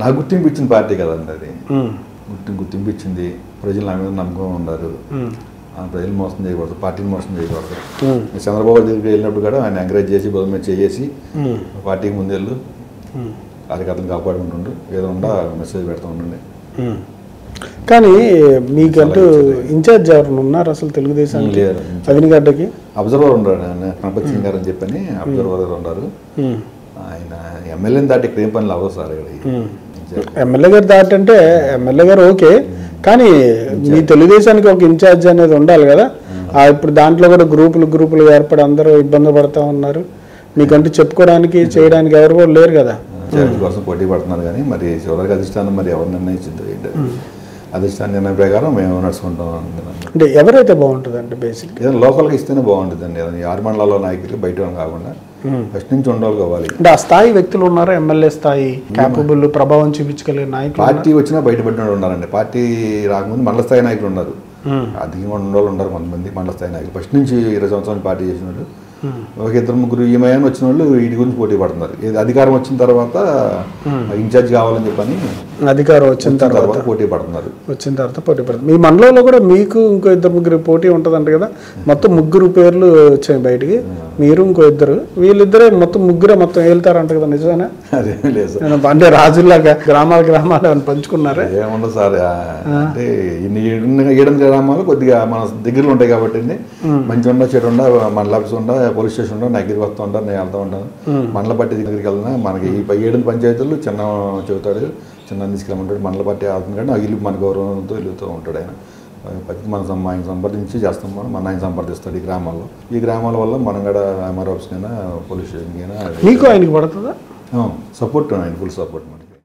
నాకు గుర్తింపు ఇచ్చిన పార్టీ కదండి అది. గుర్తింపు ఇచ్చింది, ప్రజలు నా మీద నమ్మకం ఉన్నారు. ప్రజలు మోసం చేయకూడదు, పార్టీని మోసం చేయకూడదు. చంద్రబాబు దగ్గరికి వెళ్ళినప్పుడు కూడా ఆయన ఎంకరేజ్ చేసి బదులు చేసి పార్టీకి ముందెళ్ళు కార్యకర్తలు కాపాడుకుంటుండు, ఏదో ఉండా మెసేజ్ పెడతా ఉండండి. కానీ మీకంటూ ఇన్ఛార్జ్ ఎవరు ఉన్నారు అసలు తెలుగుదేశానికి? అవినిగడ్డకి అబ్జర్వర్ ఉన్నాడు గణపతి సింగ్ గారు అని చెప్పని అబ్జర్వర్ ఉన్నారు. ఆయన ఎమ్మెల్యేని దాటి ఇక్కడ ఏం పనులు అవ్వదు సార్. ఎమ్మెల్యే గారు దాటి అంటే ఎమ్మెల్యే గారు ఓకే, కానీ మీ తెలుగుదేశానికి ఒక ఇన్ఛార్జ్ అనేది ఉండాలి కదా. ఇప్పుడు దాంట్లో కూడా గ్రూపులు ఏర్పడి అందరూ ఇబ్బంది పడతా ఉన్నారు. మీకంటూ చెప్పుకోవడానికి చేయడానికి ఎవరు కూడా లేరు కదా. కోసం పోటీ పడుతున్నారు కానీ మరి చివరికి అధిష్టానం మరి ఎవరు నిర్ణయించిందో ఏంటి, అధిష్టాన నిర్ణయం ప్రకారం మేము నడుచుకుంటాం. అంటే ఎవరైతే బాగుంటుంది అంటే బేసిక్ ఏదైనా లోకల్గా ఇస్తేనే బాగుంటుందండి. ఏదైనా 6 మండలాల్లో నాయకులు బయట కాకుండా ఫస్ట్ నుంచి ఉండాలి కావాలి. అంటే ఆ స్థాయి వ్యక్తులు ఉన్నారా? ఎమ్మెల్యే స్థాయి క్యాపబుల్ ప్రభావం చూపించగలిగే నాయకులు పార్టీ వచ్చినా బయటపడిన ఉన్నారండి. పార్టీ రాకముందు మండల స్థాయి నాయకులు ఉన్నారు, అధికంగా ఉండేవాళ్ళు ఉన్నారు కొంతమంది మండల స్థాయి నాయకులు. ఫస్ట్ నుంచి 20 సంవత్సరాలు పార్టీ చేసిన వాళ్ళు, ఒక 2-3 ఈమయాన్ని వచ్చిన వాళ్ళు వీటి గురించి పోటీ పడుతున్నారు. అధికారం వచ్చిన తర్వాత ఇన్ఛార్జ్ కావాలని చెప్పని అధికారం వచ్చిన తర్వాత పోటీ పడుతున్నారు. మీ మండలంలో కూడా మీకు ఇంకో 2-3 పోటీ ఉంటుందంట కదా. మొత్తం 3 పేర్లు వచ్చాయి బయటికి, మీరు ఇంకో 2. వీళ్ళిద్దరే మొత్తం 3 మొత్తం వెళ్తారంట కదా, నిజమేనా? అదేం లేదు సార్. అంటే రాజుల్లాగా గ్రామాలు అని పంచుకున్నారా? ఏముండదు సార్. అంటే 7 గ్రామాలు కొద్దిగా మన దగ్గరలో ఉంటాయి కాబట్టి మంచి ఉండ చెడు ఉండ మండల ఆఫీస్ ఉండ పోలీస్ స్టేషన్ ఉండ నా దగ్గరికి వస్తూ ఉంటాను, నేను వెళ్తూ ఉంటాను. మండల పార్టీ దగ్గరికి వెళ్ళినా మనకి ఈ 7 పంచాయతీలు చిన్న చెబుతాడు, చిన్న తీసుకెళ్ళమంటాడు. మండల పార్టీ ఆడుతుంది కానీ ఇల్లు మన గౌరవంతో వెళ్తూ ఉంటాడు ఆయన. ఆయన సంప్రదించి చేస్తాం, ఆయన సంప్రదిస్తాడు ఈ గ్రామాల వల్ల మనం కూడా ఎంఆర్ ఆఫీస్కైనా పోలీస్ స్టేషన్కైనా మీకు ఆయనకి పడుతుందా సపోర్ట్, ఆయన ఫుల్ సపోర్ట్ మనకి.